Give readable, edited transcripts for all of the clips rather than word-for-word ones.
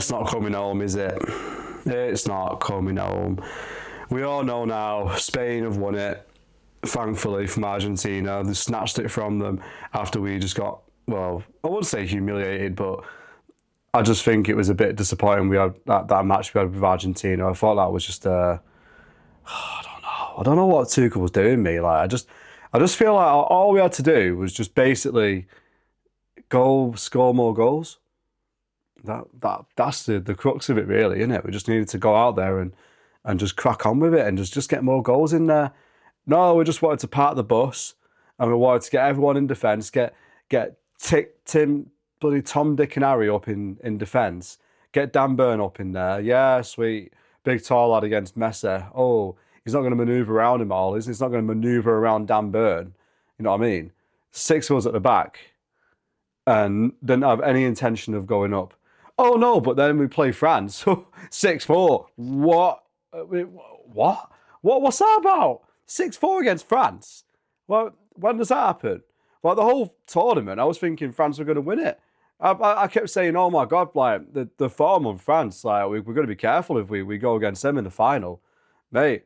It's not coming home, is it? It's not coming home. We all know now Spain have won it, thankfully, from Argentina. They snatched it from them after we just got, well, I wouldn't say humiliated, but I just think it was a bit disappointing we had that match we had with Argentina. I thought that was just I don't know what Tuchel was doing me. I just feel like all we had to do was just basically go score more goals. That's the crux of it, really, isn't it? We just needed to go out there and just crack on with it and just get more goals in there. No, we just wanted to park the bus and we wanted to get everyone in defence, get Tom, Dick and Harry up in defence, get Dan Burn up in there. Yeah, sweet. Big tall lad against Messi. Oh, he's not going to manoeuvre around him all, is he? He's not going to manoeuvre around Dan Burn. You know what I mean? 6 of us at the back and didn't have any intention of going up. Oh no, but then we play France. 6-4. What? What? What's that about? 6-4 against France? Well, when does that happen? Like the whole tournament, I was thinking France were going to win it. I kept saying, oh my God, like the form of France, like we're going to be careful if we go against them in the final. Mate,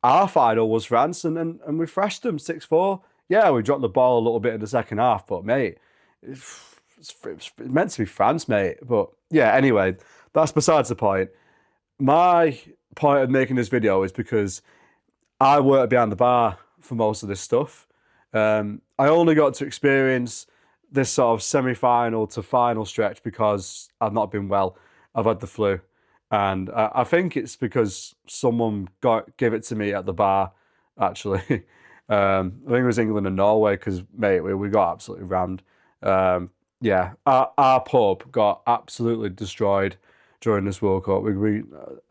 our final was France and we thrashed them 6-4. Yeah, we dropped the ball a little bit in the second half, but mate, it's meant to be France, mate. But yeah, anyway, that's besides the point. My point of making this video is because I work behind the bar for most of this stuff. I only got to experience this sort of semi-final to final stretch because I've not been well. I've had the flu. And I think it's because someone gave it to me at the bar, actually. I think it was England and Norway because, mate, we got absolutely rammed. Yeah, our pub got absolutely destroyed during this World Cup.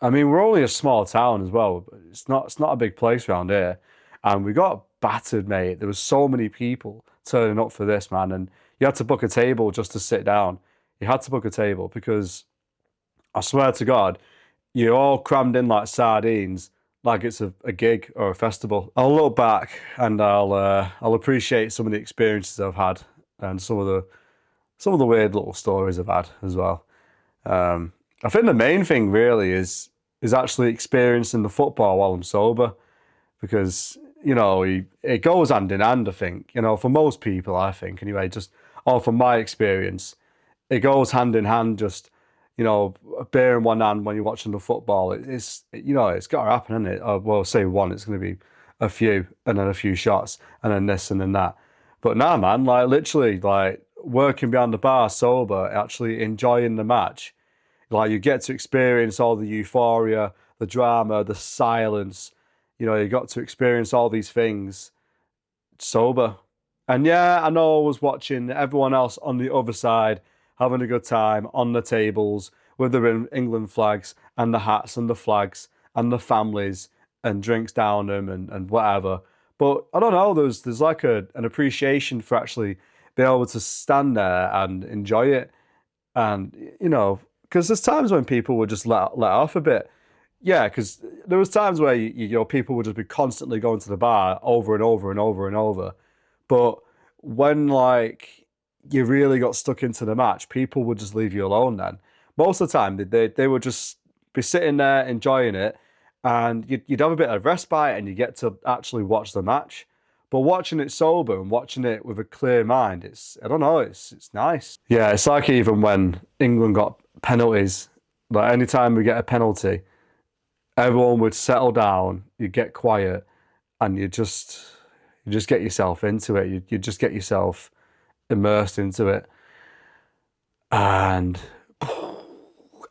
I mean, we're only a small town as well. But it's not a big place around here. And we got battered, mate. There was so many people turning up for this, man. And you had to book a table just to sit down. You had to book a table because I swear to God, you're all crammed in like sardines, like it's a gig or a festival. I'll look back and I'll appreciate some of the experiences I've had and some of the weird little stories I've had as well. I think the main thing really is actually experiencing the football while I'm sober, because it goes hand in hand. I think for most people, I think anyway, just all from my experience, it goes hand in hand. Just a beer in one hand when you're watching the football. It's got to happen, isn't it? Well, say one, it's going to be a few, and then a few shots, and then this, and then that. But nah, man, like literally, like working behind the bar sober, actually enjoying the match. Like you get to experience all the euphoria, the drama, the silence. You got to experience all these things sober. And yeah, I know I was watching everyone else on the other side having a good time on the tables with the England flags and the hats and the flags and the families and drinks down them and whatever. But I don't know, there's like an appreciation for actually being able to stand there and enjoy it. And, because there's times when people would just let off a bit. Yeah, because there was times where people would just be constantly going to the bar over and over and over and over. But when like you really got stuck into the match, people would just leave you alone then. Most of the time, they would just be sitting there enjoying it, and you'd have a bit of respite and you get to actually watch the match. But watching it sober and watching it with a clear mind, it's nice. Yeah, it's like even when England got penalties, like anytime we get a penalty, everyone would settle down, you get quiet, and you just get yourself into it. You just get yourself immersed into it, and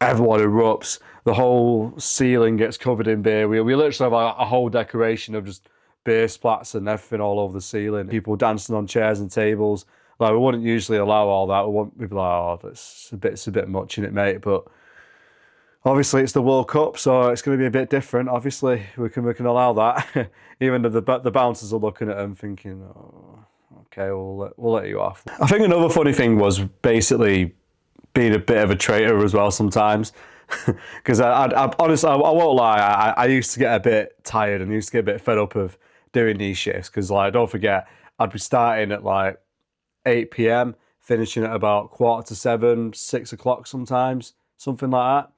everyone erupts. The whole ceiling gets covered in beer. We literally have a whole decoration of just beer splats and everything all over the ceiling. People dancing on chairs and tables. Like we wouldn't usually allow all that. We'd be like, oh, it's a bit much in it, mate. But obviously it's the World Cup, so it's going to be a bit different. Obviously we can allow that. Even the bouncers are looking at them thinking, oh, okay, we'll let you off. I think another funny thing was basically being a bit of a traitor as well sometimes. Because I honestly, I won't lie, I used to get a bit tired and used to get a bit fed up of doing these shifts. Because like, don't forget, I'd be starting at like 8 p.m, finishing at about 6:45, 6 o'clock sometimes. something like that.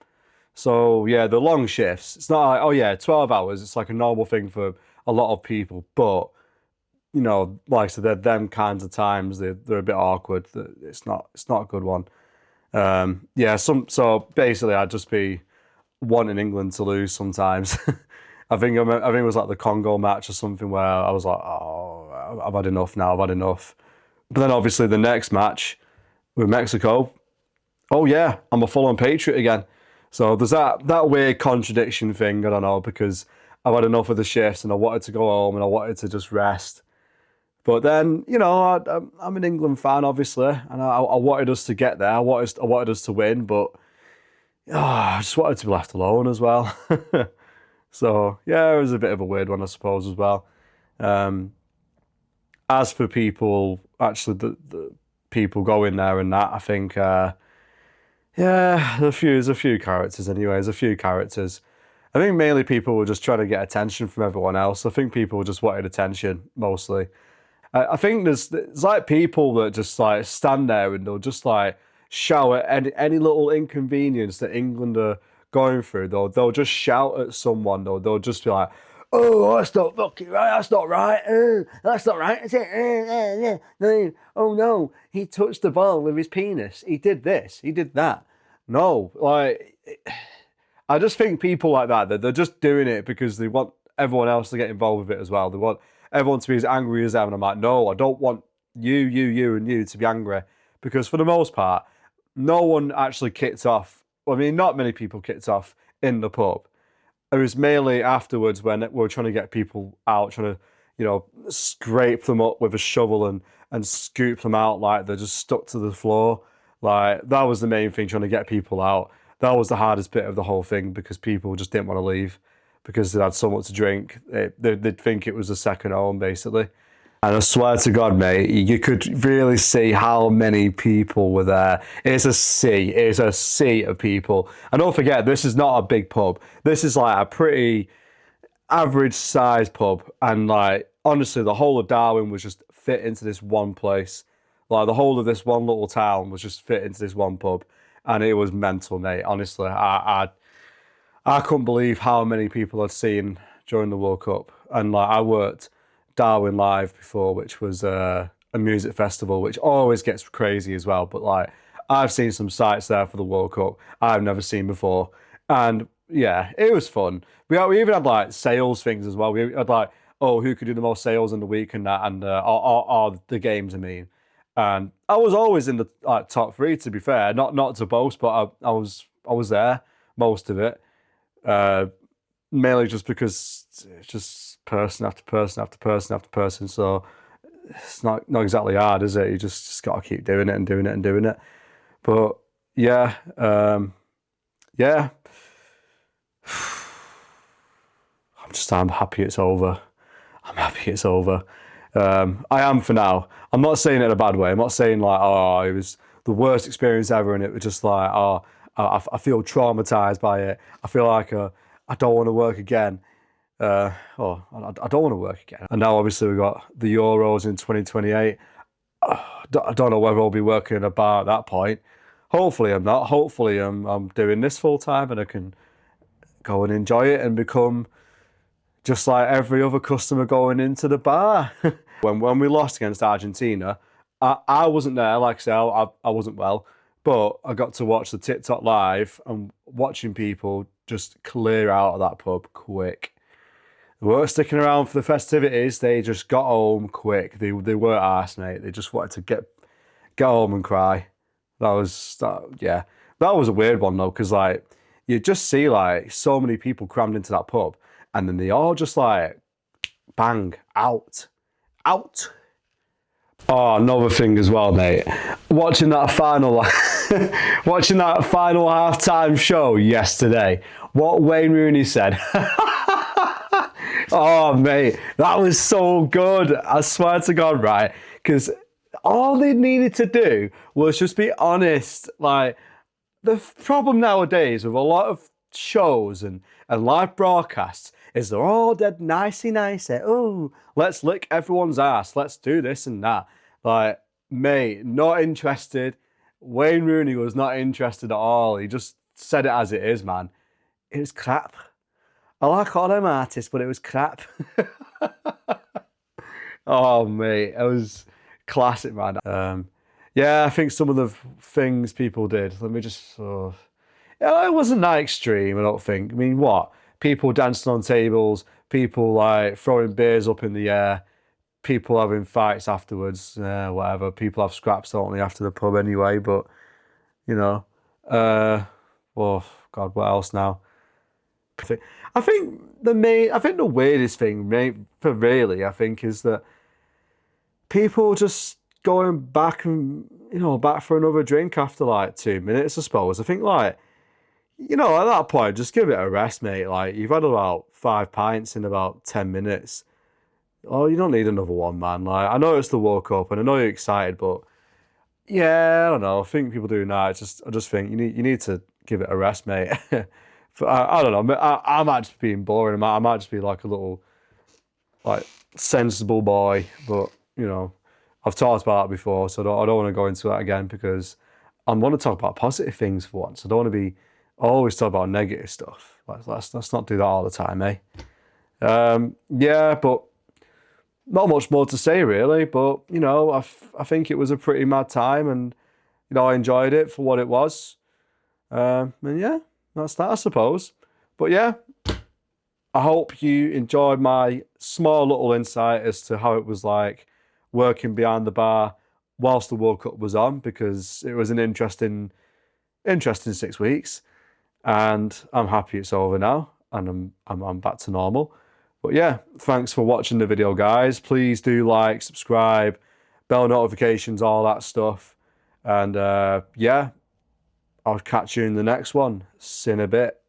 So yeah, the long shifts. It's not like, oh yeah, 12 hours. It's like a normal thing for a lot of people. But like I said, they're them kinds of times. They're a bit awkward. It's not a good one. Yeah. So basically, I'd just be wanting England to lose sometimes. I think it was like the Congo match or something where I was like, oh, I've had enough now. I've had enough. But then obviously the next match with Mexico, oh yeah, I'm a full-on patriot again. So there's that weird contradiction thing. I don't know, because I've had enough of the shifts and I wanted to go home and I wanted to just rest. But then I'm an England fan, obviously, and I wanted us to get there. I wanted us to win, but I just wanted to be left alone as well. So yeah, it was a bit of a weird one, I suppose, as well. Um, as for people, actually, the people going there and that, I think. Yeah, there's a few characters anyways, a few characters. I think mainly people were just trying to get attention from everyone else. I think people just wanted attention mostly. I think there's like people that just like stand there and they'll just like shout at any little inconvenience that England are going through. They'll just shout at someone. They'll just be like, "Oh, that's not fucking right. That's not right. That's not right. Is it? No. Oh no, he touched the ball with his penis. He did this. He did that. No, like I just think people like that, they're just doing it because they want everyone else to get involved with it as well. They want everyone to be as angry as them. And I'm like, no, I don't want you, and you to be angry. Because for the most part, no one actually kicked off. I mean, not many people kicked off in the pub. It was mainly afterwards when we were trying to get people out, trying to, scrape them up with a shovel and scoop them out like they're just stuck to the floor. Like, that was the main thing, trying to get people out. That was the hardest bit of the whole thing because people just didn't want to leave because they had so much to drink. They'd think it was a second home, basically. And I swear to God, mate, you could really see how many people were there. It's a sea. It's a sea of people. And don't forget, this is not a big pub. This is like a pretty average sized pub. And like, honestly, the whole of Darwin was just fit into this one place. Like, the whole of this one little town was just fit into this one pub. And it was mental, mate. Honestly, I couldn't believe how many people I'd seen during the World Cup. And like, I worked Darwin Live before, which was a music festival, which always gets crazy as well. But like, I've seen some sights there for the World Cup I've never seen before, and yeah, it was fun. We even had like sales things as well. We had like, oh, who could do the most sales in the week and that, and or the games. I mean, and I was always in the like top three. To be fair, not to boast, but I was there most of it. Uh, Mainly just because it's just person after person after person after person. So it's not exactly hard, is it? You just got to keep doing it and doing it and doing it. But yeah, yeah. I'm happy it's over. I'm happy it's over. I am for now. I'm not saying it in a bad way. I'm not saying like, oh, it was the worst experience ever, and it was just like, oh, I feel traumatized by it. I feel like I don't want to work again. I don't want to work again. And now obviously we've got the Euros in 2028. I don't know whether I'll be working in a bar at that point. Hopefully I'm not. Hopefully I'm doing this full time and I can go and enjoy it and become just like every other customer going into the bar. When we lost against Argentina, I wasn't there, like I said, I wasn't well, but I got to watch the TikTok live and watching people just clear out of that pub quick. They weren't sticking around for the festivities, they just got home quick. They weren't arsed, mate. They just wanted to get home and cry. Yeah. That was a weird one though, because like you just see like so many people crammed into that pub and then they all just like bang out. Oh, another thing as well, mate. Watching that final halftime show yesterday, what Wayne Rooney said. Oh, mate, that was so good. I swear to God, right? Because all they needed to do was just be honest. Like, the problem nowadays with a lot of shows and live broadcasts is they're all dead nicey. Oh, let's lick everyone's ass. Let's do this and that. Like, mate, not interested. Wayne Rooney was not interested at all. He just said it as it is, man. It was crap. I like all them artists, but it was crap. Oh, mate, it was classic, man. Yeah, I think some of the things people did. Let me just. Yeah, it wasn't that extreme. I don't think. I mean, what? People dancing on tables, people like throwing beers up in the air, people having fights afterwards, whatever. People have scraps, don't they, after the pub anyway. But you know, uh, oh God, what else now? I think the weirdest thing, for really, I think, is that people just going back and back for another drink after like 2 minutes, I suppose. I think like at that point, just give it a rest, mate. Like you've had about 5 pints in about 10 minutes. Oh, you don't need another one, man. Like I know it's the World Cup and I know you're excited, but yeah, I don't know. I think people do now. I just think you need to give it a rest, mate. I don't know. I might just be being boring. I might just be like a little like sensible boy, but I've talked about that before, so I don't want to go into that again because I want to talk about positive things for once. I don't want to be always talk about negative stuff. Let's not do that all the time, eh? Yeah, but not much more to say really. But I think it was a pretty mad time, and I enjoyed it for what it was. And yeah, that's that, I suppose. But yeah, I hope you enjoyed my small little insight as to how it was like working behind the bar whilst the World Cup was on, because it was an interesting 6 weeks, and I'm happy it's over now, and I'm back to normal. But yeah, thanks for watching the video, guys. Please do like, subscribe, bell notifications, all that stuff. And yeah, I'll catch you in the next one. See you in a bit.